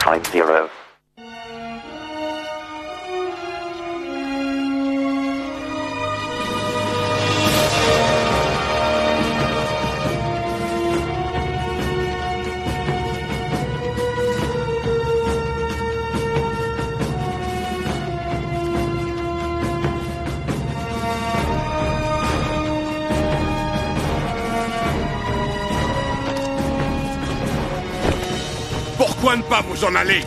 Time 0. Pourquoi ne pas vous en aller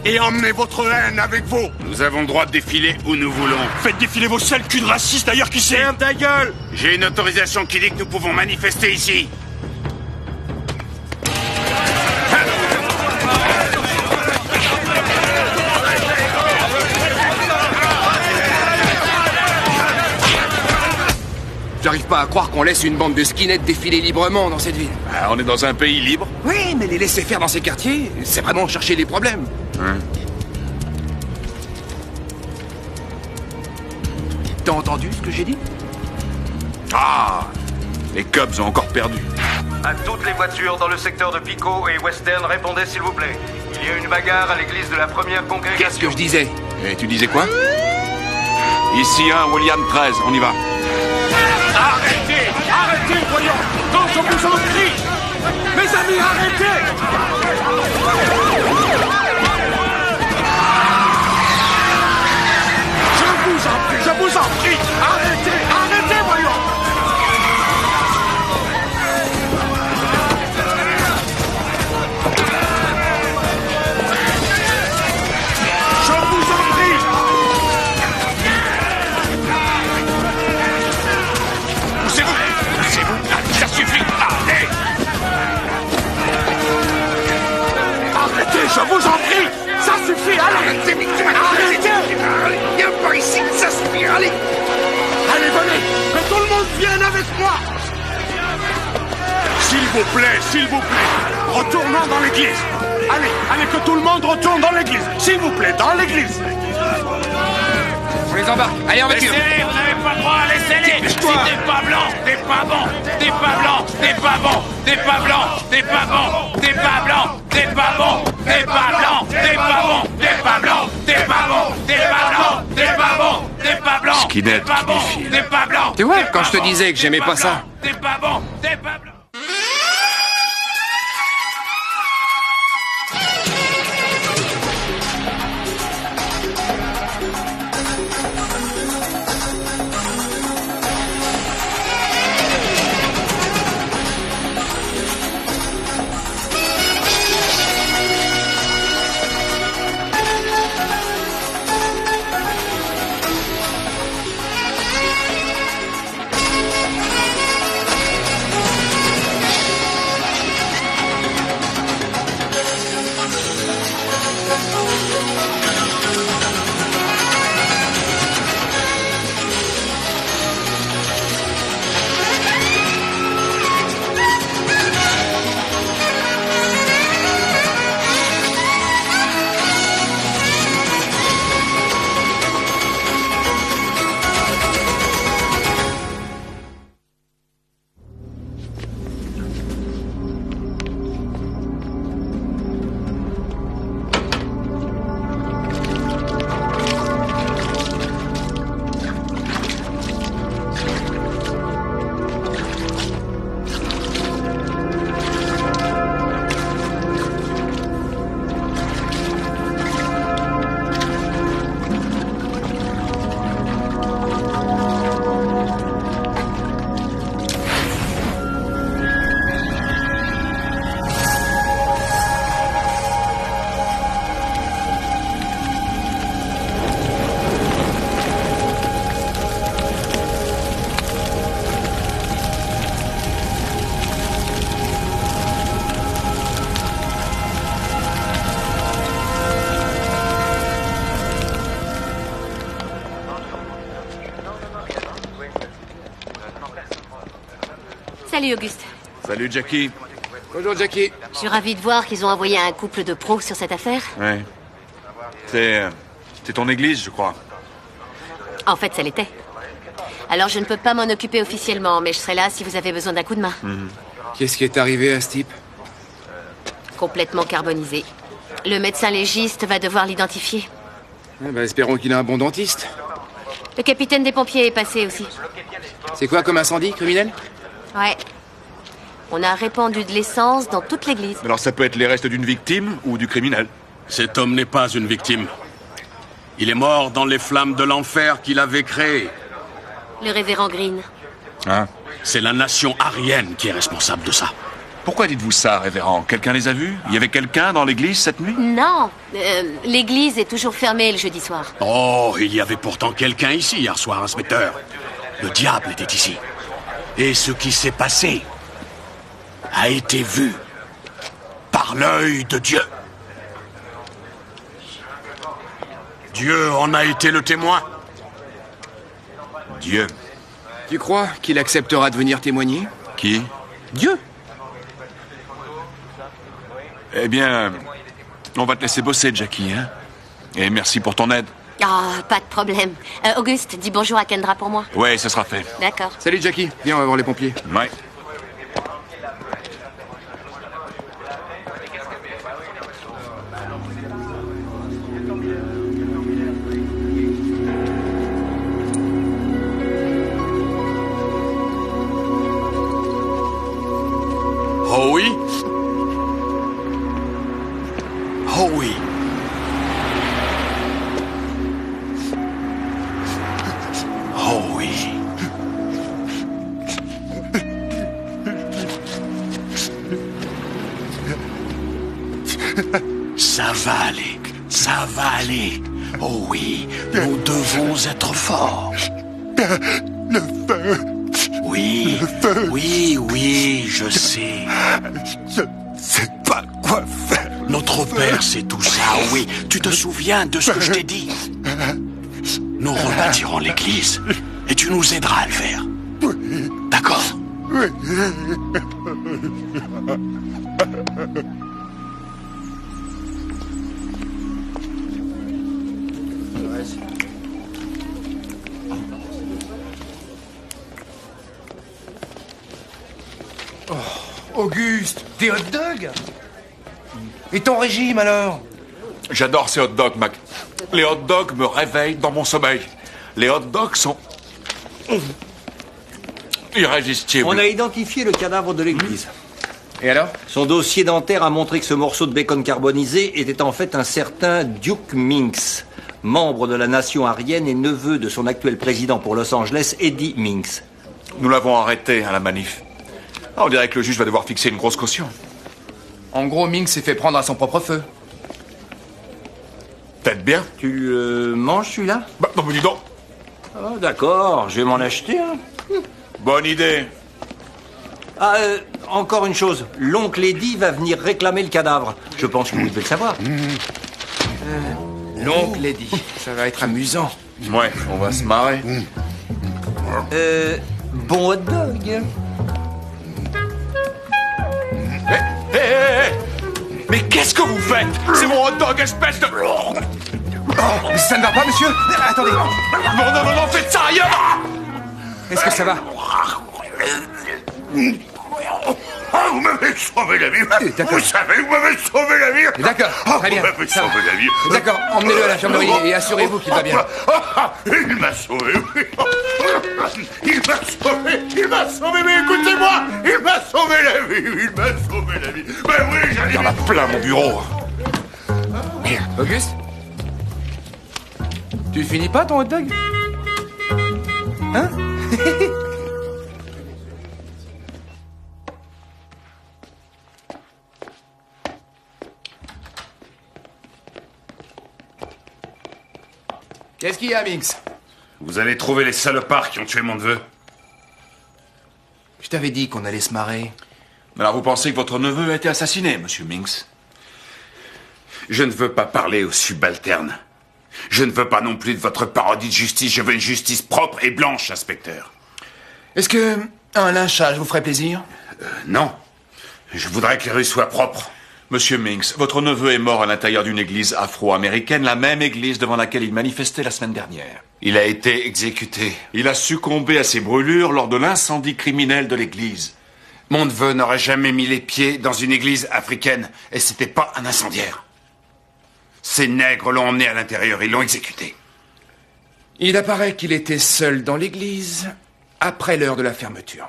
et emmener votre haine avec vous? Nous avons le droit de défiler où nous voulons. Faites défiler vos sales culs de racistes ailleurs qu'ici. Ferme ta gueule! J'ai une autorisation qui dit que nous pouvons manifester ici. J'arrive pas à croire qu'on laisse une bande de skinheads défiler librement dans cette ville. Ah, on est dans un pays libre. Oui, mais les laisser faire dans ces quartiers, c'est vraiment chercher les problèmes. T'as entendu ce que j'ai dit? Ah, les Cubs ont encore perdu. À toutes les voitures dans le secteur de Pico et Western, répondez s'il vous plaît. Il y a une bagarre à l'église de la première congrégation. Qu'est-ce que je disais? Et tu disais quoi? Ici William 13, on y va. Arrêtez! Arrêtez, voyons! Quand je vous en prie! Mes amis, arrêtez! Je vous en prie! Arrêtez! Arrêtez, voyons! Je vous en prie! Poussez-vous! Poussez-vous! Ça suffit! Allez! Arrêtez, je vous en prie! Ça suffit! Allez! Arrêtez! Viens par ici, ça suffit, allez! Allez, venez! Que tout le monde vienne avec moi! S'il vous plaît, retournons dans l'église! Allez, allez, que tout le monde retourne dans l'église! S'il vous plaît, dans l'église! On les embarque. Allez, en voiture. Laissez-les, vous n'avez pas le droit, laissez-les. Si t'es pas blanc, t'es pas bon. T'es pas blanc, t'es pas bon. T'es pas blanc, t'es pas bon. T'es pas blanc, t'es pas bon. T'es pas blanc, t'es pas bon. T'es pas blanc, t'es pas bon. T'es pas blanc, t'es pas bon. T'es pas blanc, Skinhead t'es pas qui bon. défile. T'es pas blanc. Tu vois, t'es quand pas je te bon. disais que j'aimais T'es pas ça. T'es pas bon, t'es pas blanc. Salut Auguste. Salut Jackie. Bonjour, Jackie. Je suis ravie de voir qu'ils ont envoyé un couple de pros sur cette affaire. Ouais. C'est ton église, je crois. En fait, ça l'était. Alors je ne peux pas m'en occuper officiellement, mais je serai là si vous avez besoin d'un coup de main. Qu'est-ce qui est arrivé à ce type? Complètement carbonisé. Le médecin légiste va devoir l'identifier. Espérons qu'il a un bon dentiste. Le capitaine des pompiers est passé aussi. C'est quoi comme incendie, criminel? Ouais. On a répandu de l'essence dans toute l'église. Alors ça peut être les restes d'une victime ou du criminel. Cet homme n'est pas une victime. Il est mort dans les flammes de l'enfer qu'il avait créé. Le révérend Green. Hein? C'est la nation aryenne qui est responsable de ça. Pourquoi dites-vous ça, révérend? Quelqu'un les a vus? Il y avait quelqu'un dans l'église cette nuit? Non, l'église est toujours fermée le jeudi soir. Oh, il y avait pourtant quelqu'un ici hier soir, inspecteur. Le diable était ici. Et ce qui s'est passé a été vu par l'œil de Dieu. Dieu en a été le témoin. Dieu. Tu crois qu'il acceptera de venir témoigner? Qui? Dieu. Eh bien, on va te laisser bosser, Jackie, hein? Et merci pour ton aide. Ah, pas de problème. Auguste, dis bonjour à Kendra pour moi. Ouais, ce sera fait. D'accord. Salut Jackie, viens, on va voir les pompiers. Ouais. Oh oui? Oh oui. Oh oui. Ça va aller. Ça va aller. Oh oui, nous devons être forts. Le feu. Oui, oui, je sais. Je sais pas quoi faire. Notre père sait tout ça, oui. Tu te souviens de ce que je t'ai dit? Nous rebâtirons l'église et tu nous aideras à le faire. D'accord? Auguste, des hot dogs? Et ton régime alors? J'adore ces hot dogs, Mac. Les hot dogs me réveillent dans mon sommeil. Les hot dogs sont irrésistibles. On a identifié le cadavre de l'église. Et alors? Son dossier dentaire a montré que ce morceau de bacon carbonisé était en fait un certain Duke Minx, membre de la nation aryenne et neveu de son actuel président pour Los Angeles, Eddie Minx. Nous l'avons arrêté à la manif. On dirait que le juge va devoir fixer une grosse caution. En gros, Ming s'est fait prendre à son propre feu. Peut-être bien. Tu manges celui-là? Bah, non, mais dis donc. Ah, d'accord, je vais m'en acheter un. Bonne idée. Ah, encore une chose. L'oncle Eddie va venir réclamer le cadavre. Je pense que vous devez le savoir. L'oncle Eddie. Ça va être amusant. Ouais, on va se marrer. Bon hot dog. Mais qu'est-ce que vous faites? C'est mon hot dog, espèce de... Ça ne va pas, monsieur? Attendez. Non, faites ça ailleurs! Est-ce que ça va? Vous m'avez sauvé la vie. D'accord. Vous savez, vous m'avez sauvé la vie. D'accord, très bien. Vous m'avez Ça va. sauvé la vie. D'accord, emmenez-le à l'infirmerie et assurez-vous qu'il va bien. Il m'a sauvé, oui. Il m'a sauvé, mais écoutez-moi, il m'a sauvé la vie. Ben oui, j'allais... Il y en a plein, mon bureau. Auguste? Tu finis pas ton hot dog? Hein? Qu'est-ce qu'il y a, Minx? Vous allez trouver les salopards qui ont tué mon neveu. Je t'avais dit qu'on allait se marrer. Mais alors vous pensez que votre neveu a été assassiné, monsieur Minx? Je ne veux pas parler aux subalternes. Je ne veux pas non plus de votre parodie de justice. Je veux une justice propre et blanche, inspecteur. Est-ce que un lynchage vous ferait plaisir? Non. Je voudrais que les rues soient propres. Monsieur Minx, votre neveu est mort à l'intérieur d'une église afro-américaine, la même église devant laquelle il manifestait la semaine dernière. Il a été exécuté. Il a succombé à ses brûlures lors de l'incendie criminel de l'église. Mon neveu n'aurait jamais mis les pieds dans une église africaine. Et c'était pas un incendiaire. Ces nègres l'ont emmené à l'intérieur, ils l'ont exécuté. Il apparaît qu'il était seul dans l'église après l'heure de la fermeture.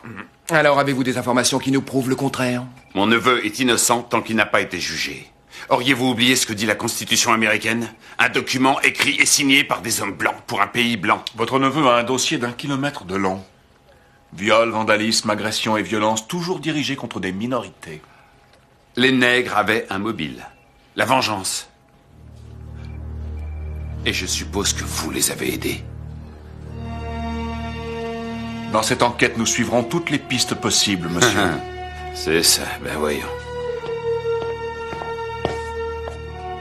Alors, avez-vous des informations qui nous prouvent le contraire? Mon neveu est innocent tant qu'il n'a pas été jugé. Auriez-vous oublié ce que dit la Constitution américaine? Un document écrit et signé par des hommes blancs pour un pays blanc. Votre neveu a un dossier d'1 kilomètre de long. Viol, vandalisme, agression et violence, toujours dirigés contre des minorités. Les nègres avaient un mobile. La vengeance. Et je suppose que vous les avez aidés. Dans cette enquête, nous suivrons toutes les pistes possibles, monsieur. C'est ça, ben voyons.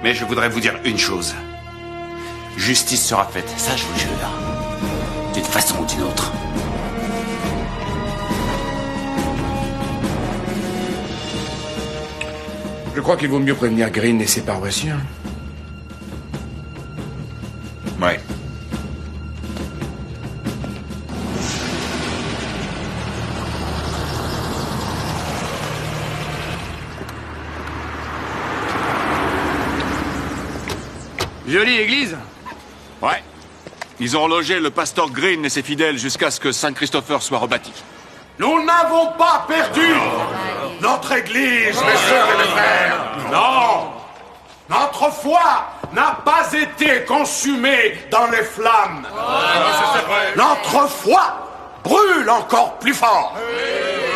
Mais je voudrais vous dire une chose. Justice sera faite, ça je vous le jure. D'une façon ou d'une autre. Je crois qu'il vaut mieux prévenir Green et ses paroissiens. Ouais. Jolie église. Ouais. Ils ont logé le pasteur Green et ses fidèles jusqu'à ce que Saint-Christopher soit rebâti. Nous n'avons pas perdu notre église, mes sœurs et mes frères. Non. Notre foi n'a pas été consumée dans les flammes. Notre foi brûle encore plus fort.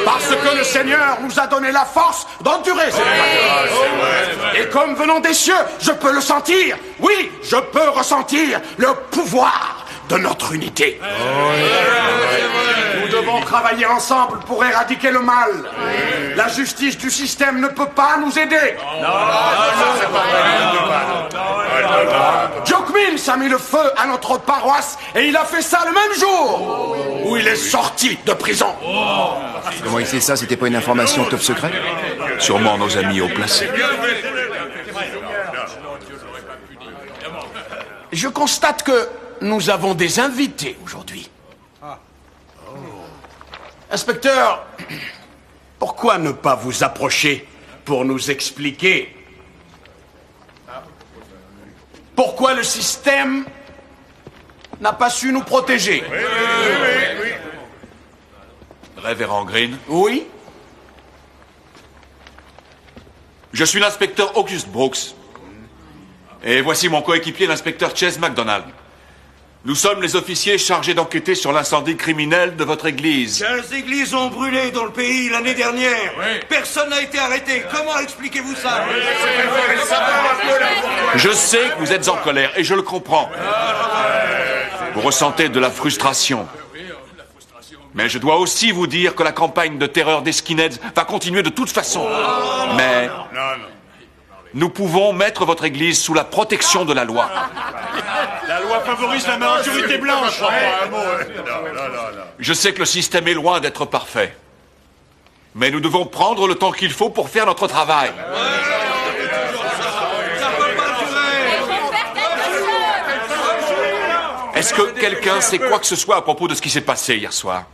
Parce que le Seigneur nous a donné la force d'endurer ces épreuves. Et comme venant des cieux, je peux le sentir. Oui, je peux ressentir le pouvoir de notre unité. Nous devons travailler ensemble pour éradiquer le mal. La justice du système ne peut pas nous aider. Duke Mills a mis le feu à notre paroisse et il a fait ça le même jour où il est sorti de prison. Comment il sait ça? C'était pas une information top secret? Sûrement nos amis haut placés. Je constate que nous avons des invités aujourd'hui. Inspecteur, pourquoi ne pas vous approcher pour nous expliquer pourquoi le système n'a pas su nous protéger? Révérend Green. Oui? Je suis l'inspecteur August Brooks. Et voici mon coéquipier, l'inspecteur Chase MacDonald. Nous sommes les officiers chargés d'enquêter sur l'incendie criminel de votre église. 15 églises ont brûlé dans le pays l'année dernière. Oui. Personne n'a été arrêté. Comment expliquez-vous ça? Je sais que vous êtes en colère, et je le comprends. Vous ressentez de la frustration. Mais je dois aussi vous dire que la campagne de terreur des skinheads va continuer de toute façon. Mais nous pouvons mettre votre église sous la protection de la loi. La loi favorise la majorité blanche. Je sais que le système est loin d'être parfait. Mais nous devons prendre le temps qu'il faut pour faire notre travail. Est-ce que quelqu'un sait quoi que ce soit à propos de ce qui s'est passé hier soir?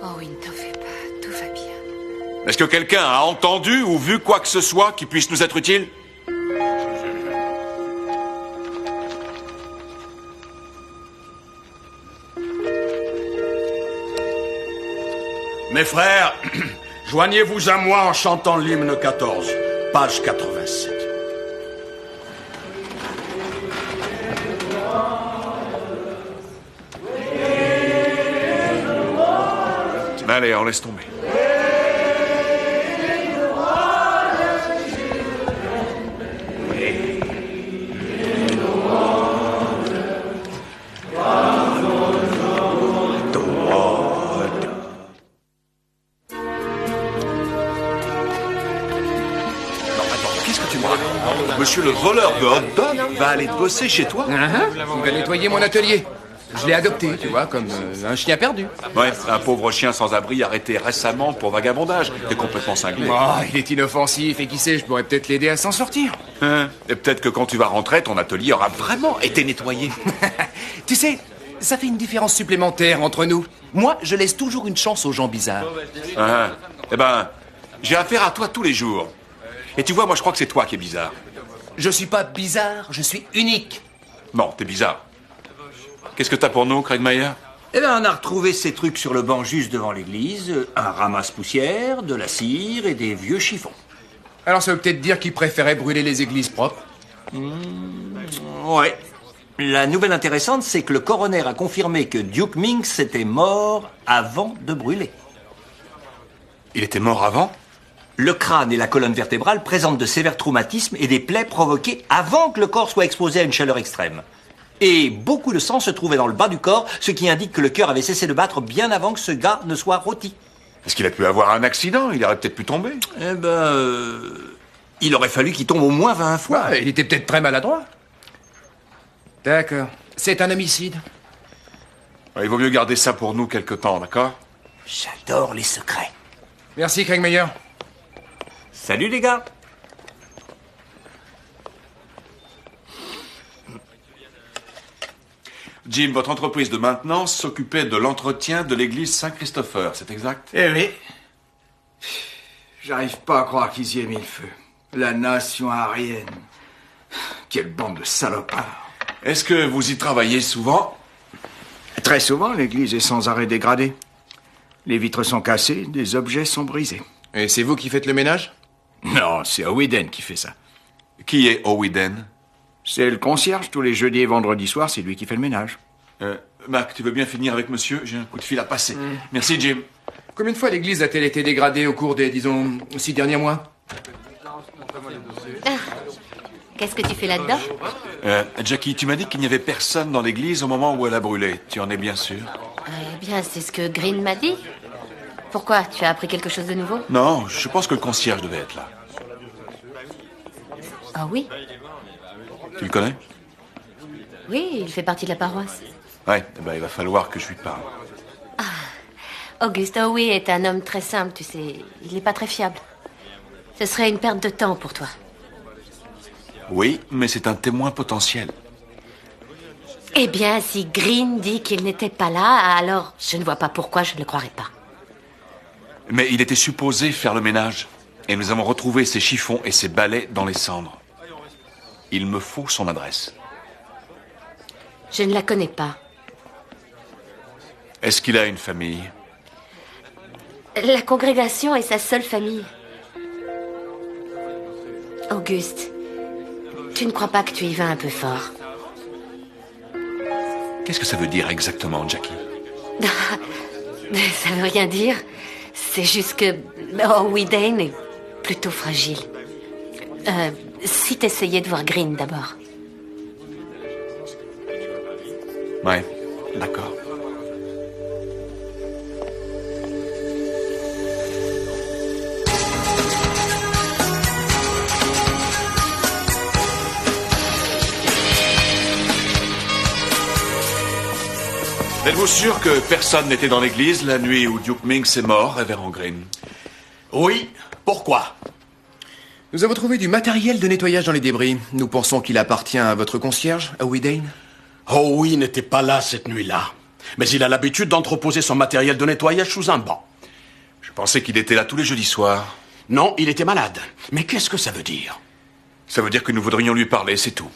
Oh oui, ne t'en fais pas, tout va bien. Est-ce que quelqu'un a entendu ou vu quoi que ce soit qui puisse nous être utile? Mes frères, joignez-vous à moi en chantant l'hymne 14, page 87. Allez, on laisse tomber. Monsieur le voleur de hot dog va aller bosser chez toi? Il va nettoyer mon atelier. Je l'ai adopté, tu vois, comme un chien perdu. Ouais, un pauvre chien sans abri arrêté récemment pour vagabondage. T'es complètement cinglé. Oh, il est inoffensif et qui sait, je pourrais peut-être l'aider à s'en sortir. Et peut-être que quand tu vas rentrer, ton atelier aura vraiment été nettoyé. Tu sais, ça fait une différence supplémentaire entre nous. Moi, je laisse toujours une chance aux gens bizarres. Eh ben, j'ai affaire à toi tous les jours. Et tu vois, moi je crois que c'est toi qui es bizarre. Je suis pas bizarre, je suis unique. Bon, t'es bizarre. Qu'est-ce que t'as pour nous, Craig Mayer? Eh bien, on a retrouvé ces trucs sur le banc juste devant l'église. Un ramasse-poussière, de la cire et des vieux chiffons. Alors ça veut peut-être dire qu'il préférait brûler les églises propres. Ouais. La nouvelle intéressante, c'est que le coroner a confirmé que Duke Minx était mort avant de brûler. Il était mort avant? Le crâne et la colonne vertébrale présentent de sévères traumatismes et des plaies provoquées avant que le corps soit exposé à une chaleur extrême. Et beaucoup de sang se trouvait dans le bas du corps, ce qui indique que le cœur avait cessé de battre bien avant que ce gars ne soit rôti. Est-ce qu'il a pu avoir un accident? Il aurait peut-être pu tomber. Eh ben... il aurait fallu qu'il tombe au moins 20 fois. Ouais, il était peut-être très maladroit. D'accord. C'est un homicide. Ouais, il vaut mieux garder ça pour nous quelque temps, d'accord? J'adore les secrets. Merci, Craig Mayer. Salut les gars. Jim, votre entreprise de maintenance s'occupait de l'entretien de l'église Saint-Christopher, c'est exact? Eh oui. J'arrive pas à croire qu'ils y aient mis le feu. La nation aryenne. Quelle bande de salopards. Est-ce que vous y travaillez souvent? Très souvent, l'église est sans arrêt dégradée. Les vitres sont cassées, des objets sont brisés. Et c'est vous qui faites le ménage? Non, c'est Owiden qui fait ça. Qui est Owiden? C'est le concierge, tous les jeudis et vendredis soirs, c'est lui qui fait le ménage. Mac, tu veux bien finir avec monsieur? J'ai un coup de fil à passer. Merci, Jim. Combien de fois l'église a-t-elle été dégradée au cours des, disons, 6 derniers mois? Qu'est-ce que tu fais là-dedans? Jackie, tu m'as dit qu'il n'y avait personne dans l'église au moment où elle a brûlé. Tu en es bien sûr? Eh bien, c'est ce que Green m'a dit. Pourquoi? Tu as appris quelque chose de nouveau? Non, je pense que le concierge devait être là. Ah oui? Tu le connais? Oui, il fait partie de la paroisse. Ouais, eh ben, il va falloir que je lui parle. Auguste Howe est un homme très simple, tu sais. Il n'est pas très fiable. Ce serait une perte de temps pour toi. Oui, mais c'est un témoin potentiel. Eh bien, si Green dit qu'il n'était pas là, alors je ne vois pas pourquoi je ne le croirais pas. Mais il était supposé faire le ménage. Et nous avons retrouvé ses chiffons et ses balais dans les cendres. Il me faut son adresse. Je ne la connais pas. Est-ce qu'il a une famille? La congrégation est sa seule famille. Auguste, tu ne crois pas que tu y vas un peu fort? Qu'est-ce que ça veut dire exactement, Jackie? Ça veut rien dire. C'est juste que Owiden est plutôt fragile. Si t'essayais de voir Green d'abord. Ouais, d'accord. Êtes-vous sûr que personne n'était dans l'église la nuit où Duke Minx est mort, révérend Green? Oui, pourquoi? Nous avons trouvé du matériel de nettoyage dans les débris. Nous pensons qu'il appartient à votre concierge, Owiden. Howie n'était pas là cette nuit-là. Mais il a l'habitude d'entreposer son matériel de nettoyage sous un banc. Je pensais qu'il était là tous les jeudis soirs. Non, il était malade. Mais qu'est-ce que ça veut dire? Ça veut dire que nous voudrions lui parler, c'est tout.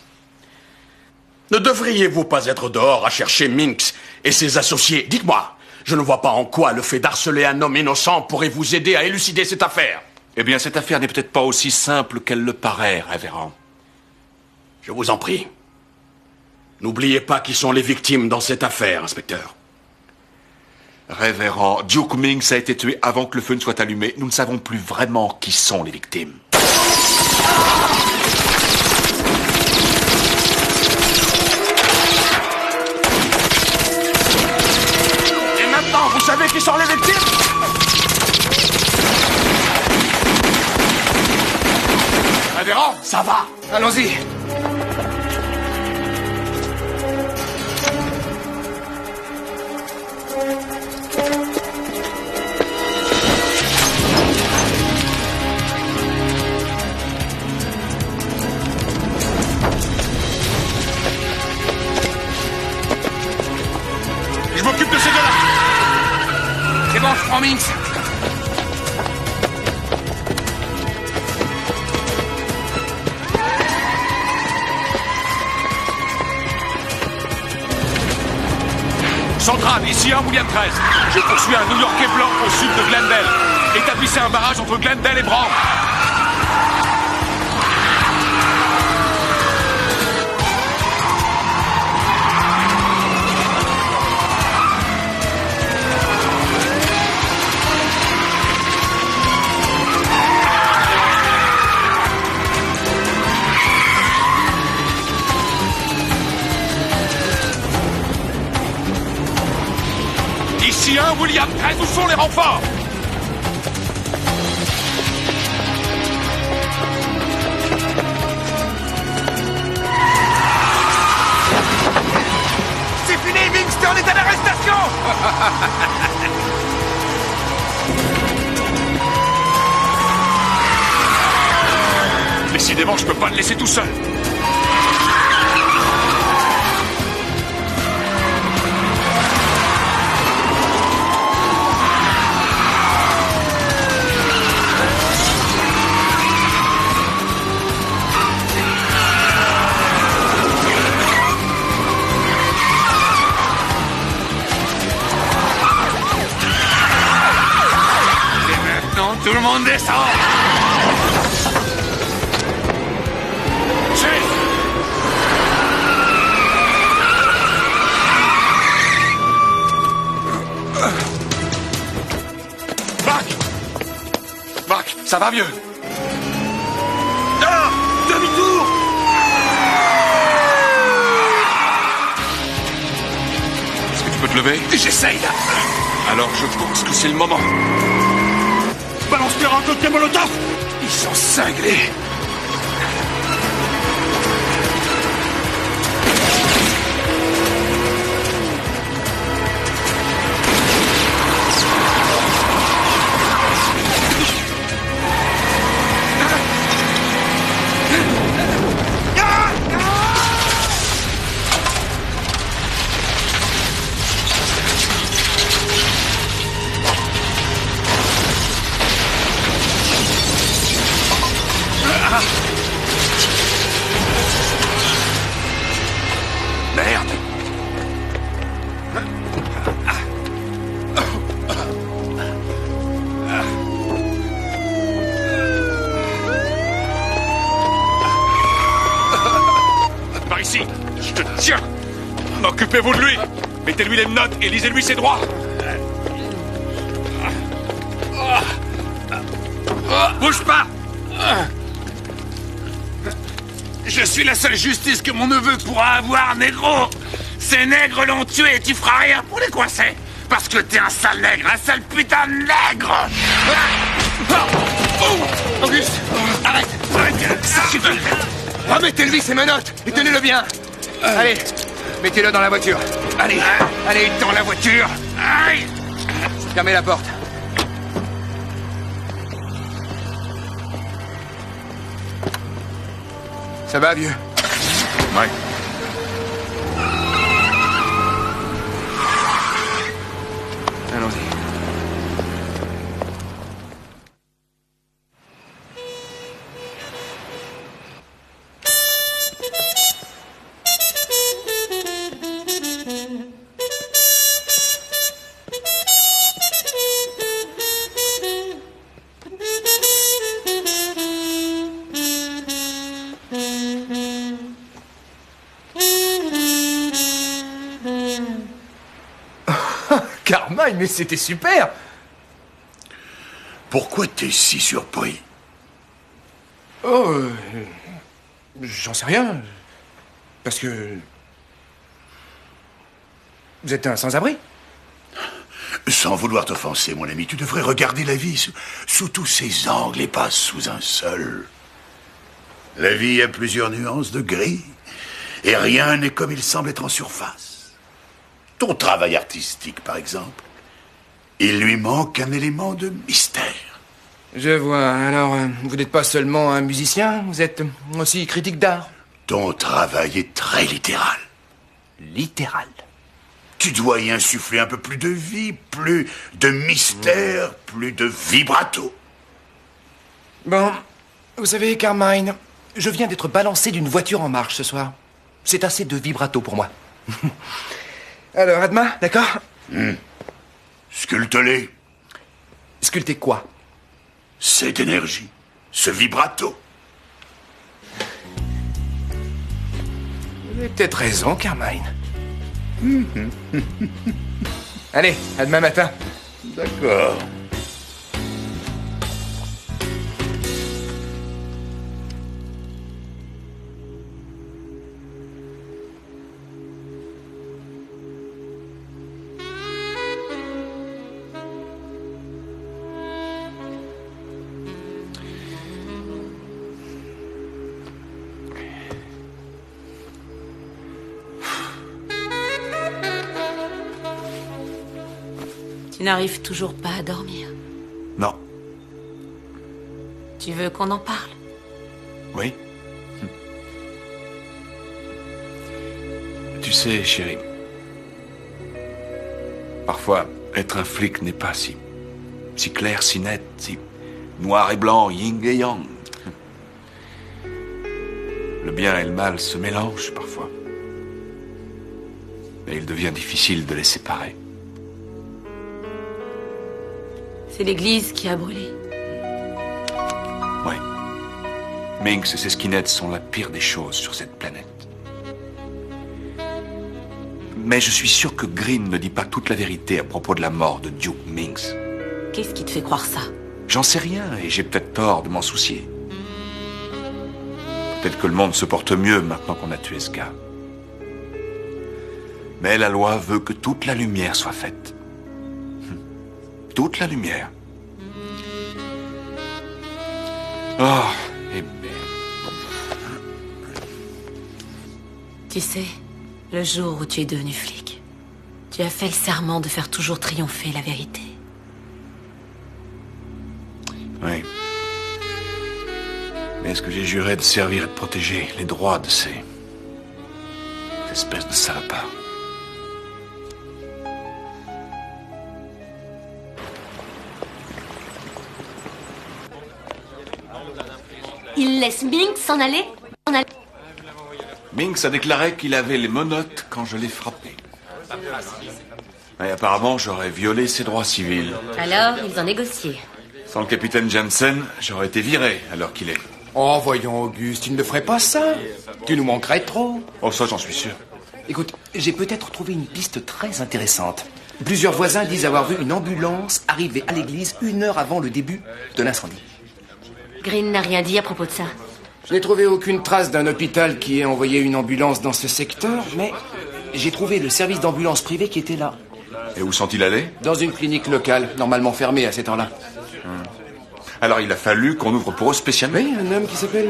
Ne devriez-vous pas être dehors à chercher Minx et ses associés? Dites-moi, je ne vois pas en quoi le fait d'harceler un homme innocent pourrait vous aider à élucider cette affaire. Eh bien, cette affaire n'est peut-être pas aussi simple qu'elle le paraît, révérend. Je vous en prie. N'oubliez pas qui sont les victimes dans cette affaire, inspecteur. Révérend, Duke Minx a été tué avant que le feu ne soit allumé. Nous ne savons plus vraiment qui sont les victimes. Et maintenant, vous savez qui sont les victimes? Révérend, ça va. Allons-y. Je m'occupe de ces gars-là. C'est bon, je prends Minx. Central, ici 1 William 13. Je poursuis un New-Yorkais blanc au sud de Glendale. Établissez un barrage entre Glendale et Brown. Ici 1 William 13, où sont les renforts? C'est fini, Winston est à l'arrestation. Décidément, je peux pas le laisser tout seul. Tout le monde descend. Buck, ça va mieux. Ah, demi-tour. Est-ce que tu peux te lever? J'essaye. Alors je pense que c'est le moment. Balance-leur un cocktail molotov. Ils sont cinglés. Merde. Par ici, je te tiens. Occupez-vous de lui. Mettez-lui les menottes et lisez-lui ses droits. Bouge pas. Je suis la seule justice que mon neveu pourra avoir, négro. Ces nègres l'ont tué et tu feras rien pour les coincer. Parce que t'es un sale nègre, un sale putain de nègre. Auguste, arrête. Ça suffit. Remettez-lui ses menottes et tenez-le bien. Allez, mettez-le dans la voiture. Allez, allez, dans la voiture. Allez. Fermez la porte. Ça va, vieux? Ouais. Allons-y. Carmine, mais c'était super! Pourquoi t'es si surpris? Oh, j'en sais rien. Parce que... Vous êtes un sans-abri? Sans vouloir t'offenser, mon ami, tu devrais regarder la vie sous tous ses angles et pas sous un seul. La vie a plusieurs nuances de gris, et rien n'est comme il semble être en surface. Ton travail artistique, par exemple, il lui manque un élément de mystère. Je vois. Alors, vous n'êtes pas seulement un musicien, vous êtes aussi critique d'art. Ton travail est très littéral. Littéral. Tu dois y insuffler un peu plus de vie, plus de mystère, plus de vibrato. Bon, vous savez, Carmine, je viens d'être balancé d'une voiture en marche ce soir. C'est assez de vibrato pour moi. Alors, à demain, d'accord? Sculpte-les. Sculpter quoi? Cette énergie, ce vibrato. Vous avez peut-être raison, Carmine. Allez, à demain matin. D'accord. Tu n'arrives toujours pas à dormir. Non. Tu veux qu'on en parle? Oui. Tu sais, chérie, parfois, être un flic n'est pas si clair, si net, si noir et blanc, yin et yang. Le bien et le mal se mélangent parfois. Mais il devient difficile de les séparer. C'est l'église qui a brûlé. Oui. Minx et ses skinheads sont la pire des choses sur cette planète. Mais je suis sûr que Green ne dit pas toute la vérité à propos de la mort de Duke Minx. Qu'est-ce qui te fait croire ça? J'en sais rien et j'ai peut-être tort de m'en soucier. Peut-être que le monde se porte mieux maintenant qu'on a tué ce gars. Mais la loi veut que toute la lumière soit faite. Toute la lumière. Oh, et Tu sais, le jour où tu es devenu flic, tu as fait le serment de faire toujours triompher la vérité. Oui. Mais est-ce que j'ai juré de servir et de protéger les droits de ces espèces de salopards? Il laisse Minx s'en aller? Minx a déclaré qu'il avait les menottes quand je l'ai frappé. Et apparemment, j'aurais violé ses droits civils. Alors, ils ont négocié. Sans le capitaine Jensen, j'aurais été viré alors qu'il est. Oh, voyons, Auguste, tu ne me ferais pas ça. Tu nous manquerais trop. Oh, ça, j'en suis sûr. Écoute, j'ai peut-être trouvé une piste très intéressante. Plusieurs voisins disent avoir vu une ambulance arriver à l'église 1 heure avant le début de l'incendie. Green n'a rien dit à propos de ça. Je n'ai trouvé aucune trace d'un hôpital qui ait envoyé une ambulance dans ce secteur, mais j'ai trouvé le service d'ambulance privé qui était là. Et où sont-ils allés? Dans une clinique locale, normalement fermée à cette heure-là. Alors il a fallu qu'on ouvre pour eux spécialement? Oui, un homme qui s'appelle...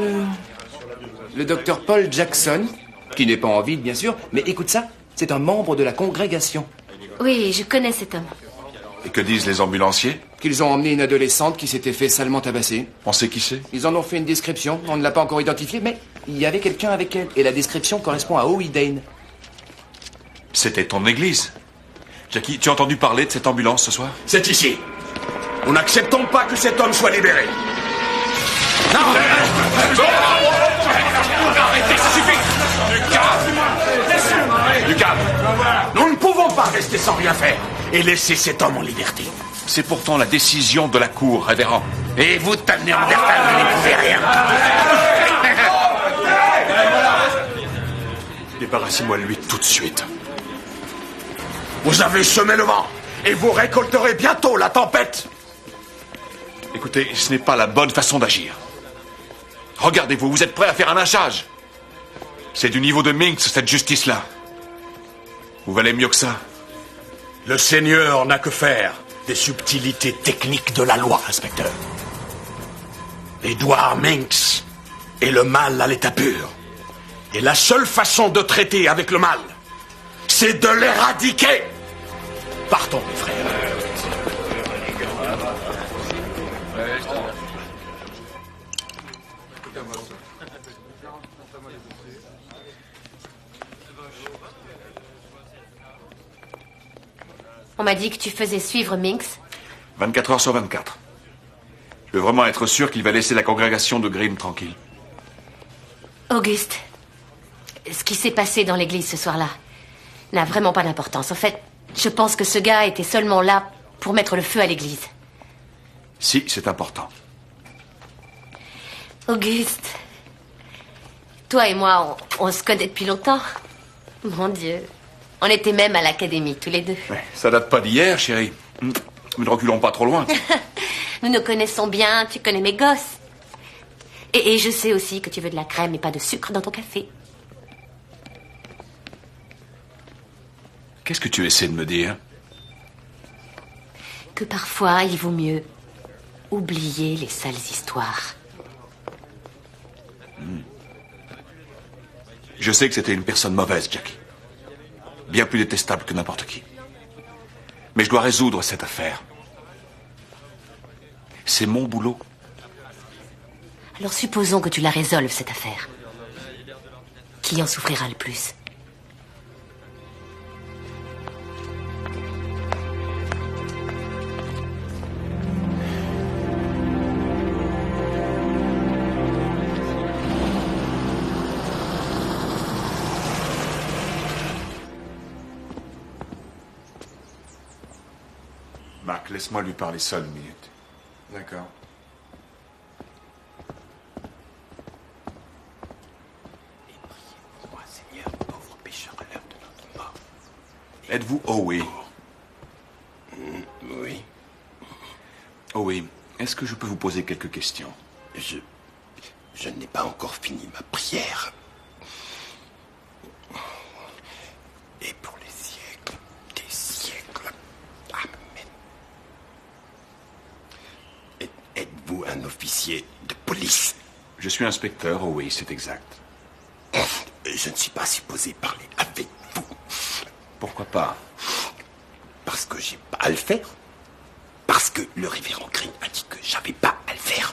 le docteur Paul Jackson, qui n'est pas en ville, bien sûr, mais écoute ça, c'est un membre de la congrégation. Oui, je connais cet homme. Et que disent les ambulanciers? Qu'ils ont emmené une adolescente qui s'était fait salement tabasser. On sait qui c'est? Ils en ont fait une description, on ne l'a pas encore identifiée, mais il y avait quelqu'un avec elle, et la description correspond à Howie Dane. C'était ton église. Jackie, tu as entendu parler de cette ambulance ce soir? C'est ici. Nous n'acceptons pas que cet homme soit libéré. Non! Arrêtez, ça suffit! Du calme. Nous ne pouvons pas rester sans rien faire et laisser cet homme en liberté. C'est pourtant la décision de la cour, révérend. Et vous, Néandertal, vous n'y pouvez rien. Débarrassez-moi de lui tout de suite. Vous avez semé le vent et vous récolterez bientôt la tempête. Écoutez, ce n'est pas la bonne façon d'agir. Regardez-vous, vous êtes prêts à faire un lynchage. C'est du niveau de Minx, cette justice-là. Vous valez mieux que ça. Le Seigneur n'a que faire des subtilités techniques de la loi, inspecteur. Édouard Minx est le mal à l'état pur. Et la seule façon de traiter avec le mal, c'est de l'éradiquer. Partons, mes frères. On m'a dit que tu faisais suivre Minx. 24 heures sur 24. Je veux vraiment être sûr qu'il va laisser la congrégation de Green tranquille. Auguste, ce qui s'est passé dans l'église ce soir-là, n'a vraiment pas d'importance. En fait, je pense que ce gars était seulement là pour mettre le feu à l'église. Si, c'est important. Auguste, toi et moi, on se connaît depuis longtemps. Mon Dieu. On était même à l'académie, tous les deux. Ouais, ça date pas d'hier, chérie. Mais ne reculons pas trop loin. Nous nous connaissons bien, tu connais mes gosses. Et je sais aussi que tu veux de la crème et pas de sucre dans ton café. Qu'est-ce que tu essaies de me dire? Que parfois, il vaut mieux oublier les sales histoires. Je sais que c'était une personne mauvaise, Jackie. Bien plus détestable que n'importe qui. Mais je dois résoudre cette affaire. C'est mon boulot. Alors supposons que tu la résolves, cette affaire. Qui en souffrira le plus? Mac, laisse-moi lui parler seul une minute. D'accord. Êtes-vous Howie? Oui. Howie, est-ce que je peux vous poser quelques questions? Je n'ai pas encore fini ma prière. Et pour les siècles des siècles. Amen. Êtes-vous un officier de police? Je suis inspecteur, Howie, c'est exact. Je ne suis pas supposé parler avec vous. Pourquoi pas? Parce que j'ai pas à le faire. Parce que le révérend Green a dit que j'avais pas à le faire.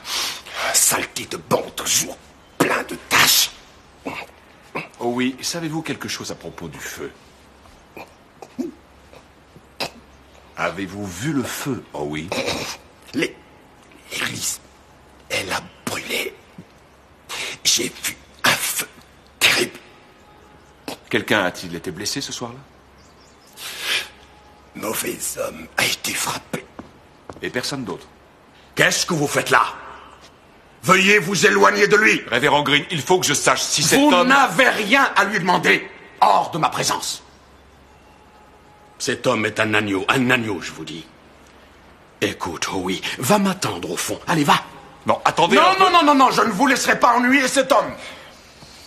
Saleté de banc, toujours plein de tâches. Oh oui, savez-vous quelque chose à propos du feu? Avez-vous vu le feu, oh oui? L'église, elle a brûlé. J'ai vu un feu terrible. Quelqu'un a-t-il été blessé ce soir-là? Mauvais homme a été frappé. Et personne d'autre? Qu'est-ce que vous faites là? Veuillez vous éloigner de lui. Révérend Green, il faut que je sache si cet homme... Vous n'avez rien à lui demander. Hors de ma présence. Cet homme est un agneau, je vous dis. Écoute, Howie, va m'attendre au fond. Allez, va. Non, attendez... Non, je ne vous laisserai pas ennuyer cet homme.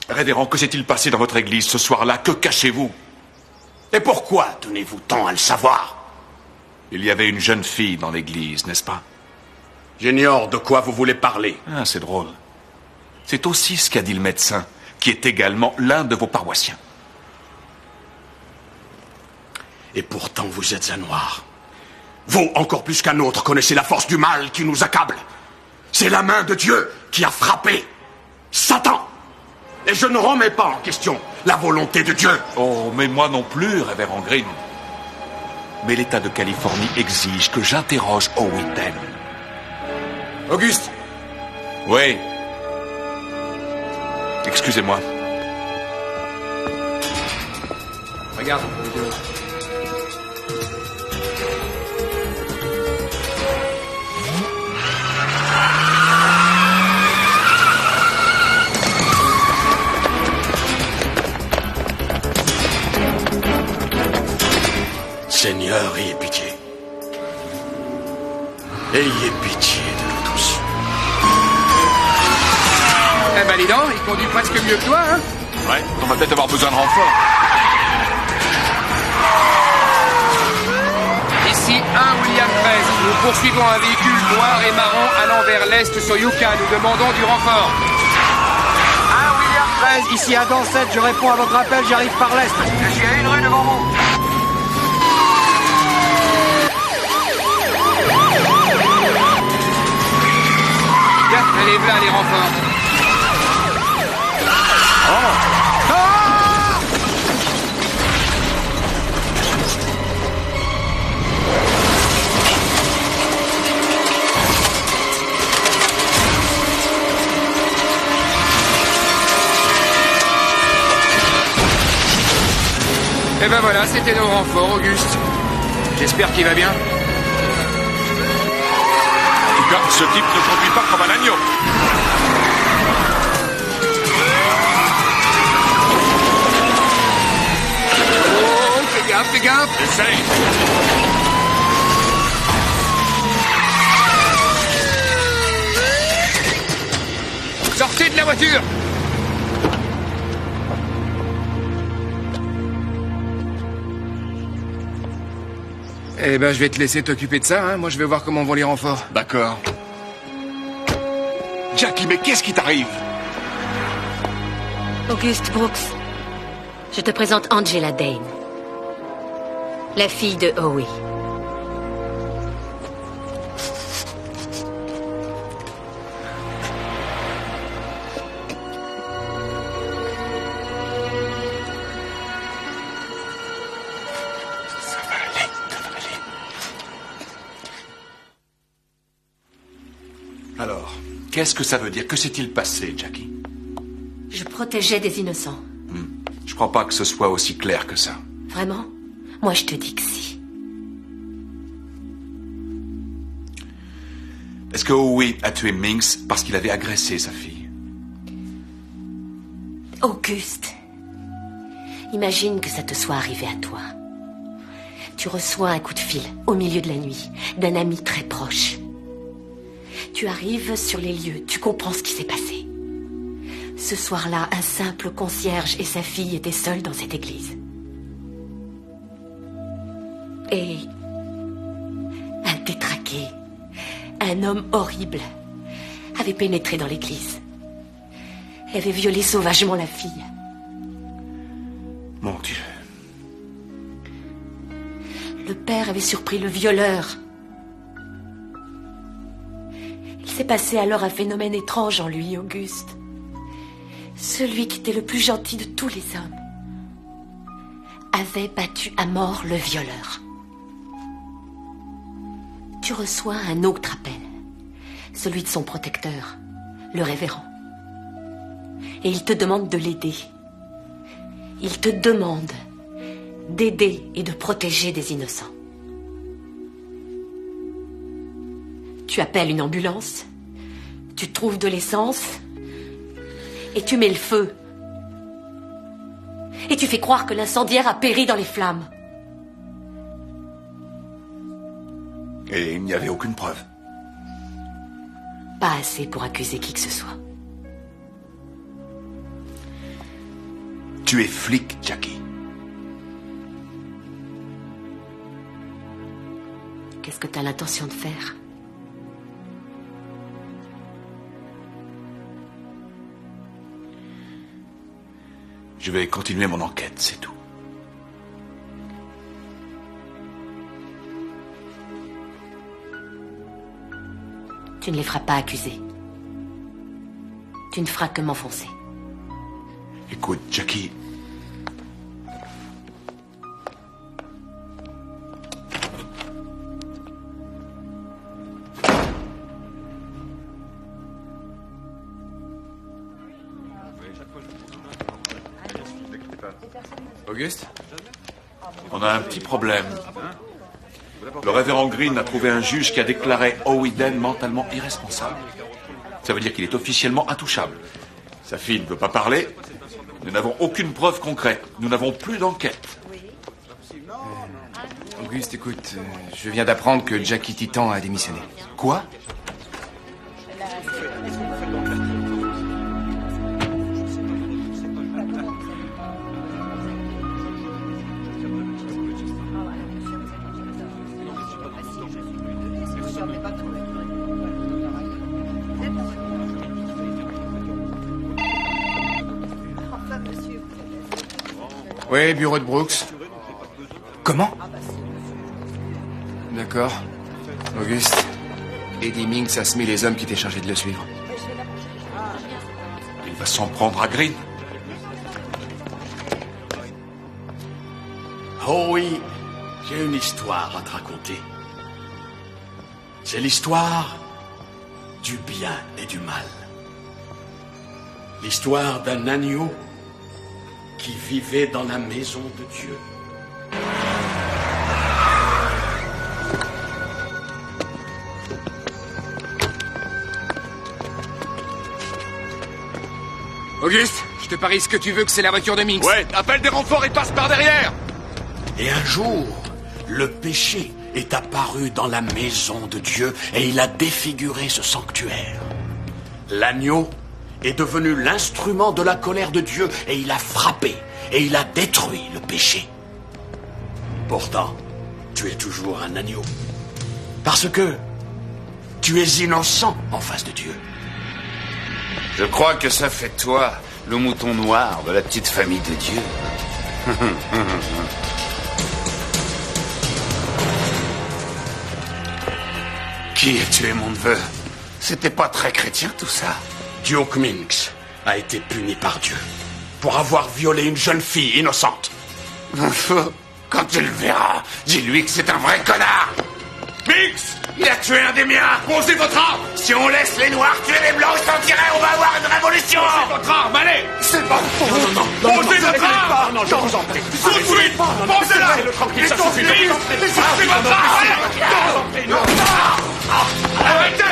Révérend, que s'est-il passé dans votre église ce soir-là? Que cachez-vous? Et pourquoi tenez-vous tant à le savoir? Il y avait une jeune fille dans l'église, n'est-ce pas? J'ignore de quoi vous voulez parler. Ah, c'est drôle. C'est aussi ce qu'a dit le médecin, qui est également l'un de vos paroissiens. Et pourtant, vous êtes un noir. Vous, encore plus qu'un autre, connaissez la force du mal qui nous accable. C'est la main de Dieu qui a frappé Satan. Et je ne remets pas en question la volonté de Dieu. Oh, mais moi non plus, révérend Green. Mais l'État de Californie exige que j'interroge Howie Dent. Auguste! Oui. Excusez-moi. Regarde. Seigneur, ayez pitié. Ayez pitié de nous tous. Eh ben, dis donc, il conduit presque mieux que toi, hein? Ouais, on va peut-être avoir besoin de renfort. Ici 1 William 13. Nous poursuivons un véhicule noir et marron allant vers l'est sur Yucca. Nous demandons du renfort. 1 William 13, ici à Dansette, je réponds à votre appel, j'arrive par l'est. Je suis à une rue devant vous. Allez, voilà les renforts. Et ben voilà, c'était nos renforts, Auguste. J'espère qu'il va bien. En tout cas, ce type ne conduit pas comme un agneau. Oh, fais gaffe, fais gaffe. Essaye. Sortez de la voiture. Eh ben, je vais te laisser t'occuper de ça, hein. Moi, je vais voir comment vont les renforts. D'accord. Jackie, mais qu'est-ce qui t'arrive? Auguste Brooks, je te présente Angela Dane, la fille de Howie. Alors, qu'est-ce que ça veut dire? Que s'est-il passé, Jackie? Je protégeais des innocents. Je crois pas que ce soit aussi clair que ça. Vraiment? Moi, je te dis que si. Est-ce que Howie a tué Minx parce qu'il avait agressé sa fille? Auguste, imagine que ça te soit arrivé à toi. Tu reçois un coup de fil au milieu de la nuit d'un ami très proche. Tu arrives sur les lieux, tu comprends ce qui s'est passé. Ce soir-là, un simple concierge et sa fille étaient seuls dans cette église. Et un détraqué, un homme horrible, avait pénétré dans l'église. Il avait violé sauvagement la fille. Mon Dieu. Le père avait surpris le violeur. Il s'est passé alors un phénomène étrange en lui, Auguste. Celui qui était le plus gentil de tous les hommes avait battu à mort le violeur. Tu reçois un autre appel, celui de son protecteur, le révérend. Et il te demande de l'aider. Il te demande d'aider et de protéger des innocents. Tu appelles une ambulance, tu trouves de l'essence et tu mets le feu. Et tu fais croire que l'incendiaire a péri dans les flammes. Et il n'y avait aucune preuve. Pas assez pour accuser qui que ce soit. Tu es flic, Jackie. Qu'est-ce que tu as l'intention de faire? Je vais continuer mon enquête, c'est tout. Tu ne les feras pas accuser. Tu ne feras que m'enfoncer. Écoute, Jackie. Auguste? On a un petit problème. Le révérend Green a trouvé un juge qui a déclaré Howie Dane mentalement irresponsable. Ça veut dire qu'il est officiellement intouchable. Sa fille ne veut pas parler. Nous n'avons aucune preuve concrète. Nous n'avons plus d'enquête. Auguste, écoute, je viens d'apprendre que Jackie Titan a démissionné. Quoi? Oui, bureau de Brooks. Comment? D'accord. Auguste, Eddie Minx a semé les hommes qui étaient chargés de le suivre. Il va s'en prendre à Green. Oh oui, j'ai une histoire à te raconter. C'est l'histoire du bien et du mal. L'histoire d'un agneau qui vivait dans la maison de Dieu. Auguste, je te parie ce que tu veux que c'est la voiture de Minx. Ouais, appelle des renforts et passe par derrière. Et un jour, le péché est apparu dans la maison de Dieu et il a défiguré ce sanctuaire. L'agneau est devenu l'instrument de la colère de Dieu et il a frappé et il a détruit le péché. Pourtant, tu es toujours un agneau. Parce que tu es innocent en face de Dieu. Je crois que ça fait de toi le mouton noir de la petite famille de Dieu. Qui a tué mon neveu? C'était pas très chrétien tout ça. Duke Minx a été puni par Dieu pour avoir violé une jeune fille innocente. Quand tu le verras, dis-lui que c'est un vrai connard. Minx, il a tué un des miens. Posez votre arme. Si on laisse les noirs tuer les blancs, ils s'en tireraient, on va avoir une révolution. Posez votre arme, allez. C'est pas... Non. Posez votre arme. Non, je vous en prie. Tout de suite. Posez-la. Tranquille, ça suffit. Posez votre arme. Arrêtez.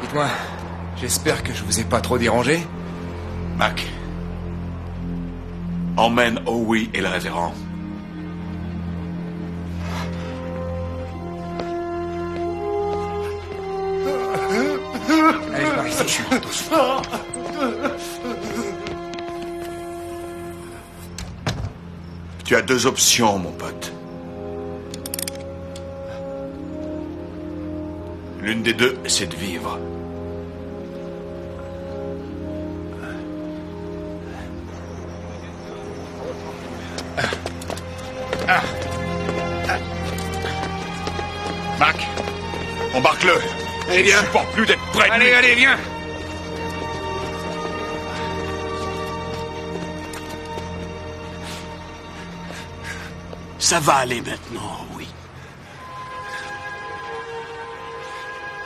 Dites-moi, j'espère que je vous ai pas trop dérangé. Mac, emmène Howie et le révérend. Allez, par ici. Tu as deux options, mon pote. L'une des deux, c'est de vivre. Mac, embarque-le. Allez, viens. Je supporte plus d'être près de lui. Allez, viens. Ça va aller maintenant, oui.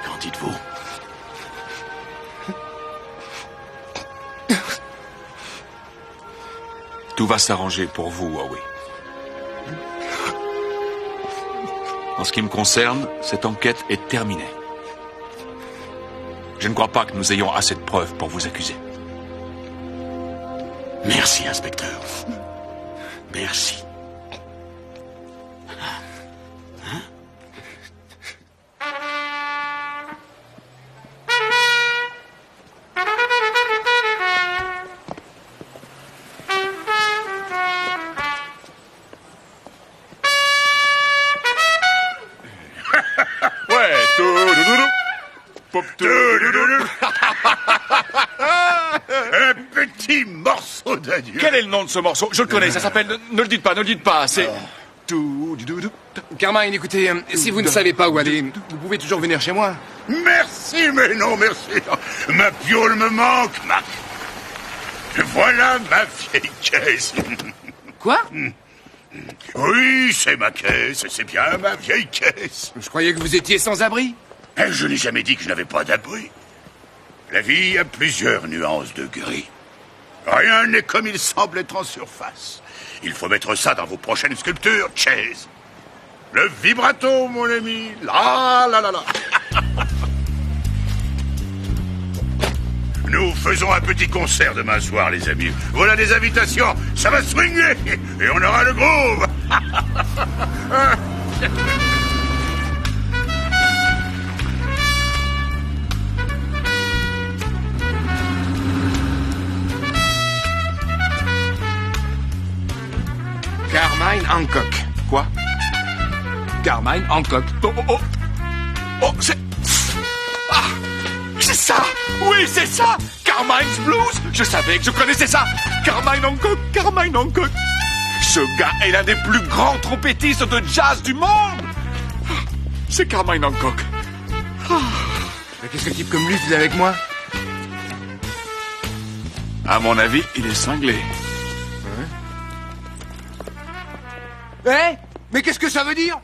Qu'en dites-vous? Tout va s'arranger pour vous, Howie. En ce qui me concerne, cette enquête est terminée. Je ne crois pas que nous ayons assez de preuves pour vous accuser. Merci, inspecteur. Merci. Ouais, Un petit morceau d'adieu. Quel est le nom de ce morceau? Je le connais, ça s'appelle... Ne le dites pas, c'est... Carmine, écoutez, si vous ne savez pas où aller, vous pouvez toujours venir chez moi. Merci, mais non, merci. Ma piole me manque, Mac. Voilà ma vieille caisse. Quoi? Oui, c'est ma caisse, c'est bien ma vieille caisse. Je croyais que vous étiez sans abri. Je n'ai jamais dit que je n'avais pas d'abri. La vie a plusieurs nuances de gris. Rien n'est comme il semble être en surface. Il faut mettre ça dans vos prochaines sculptures, Chase. Le vibrato, mon ami. La la la la. Nous faisons un petit concert demain soir, les amis. Voilà des invitations. Ça va swinger. Et on aura le groove. Carmine Hancock. Quoi? Carmine Hancock. Oh, c'est... Ah! C'est ça! Oui, c'est ça! Carmine's Blues! Je savais que je connaissais ça! Carmine Hancock! Ce gars est l'un des plus grands trompettistes de jazz du monde! C'est Carmine Hancock. Mais qu'est-ce que type comme lui faisait avec moi? À mon avis, il est cinglé. Eh? Mais qu'est-ce que ça veut dire?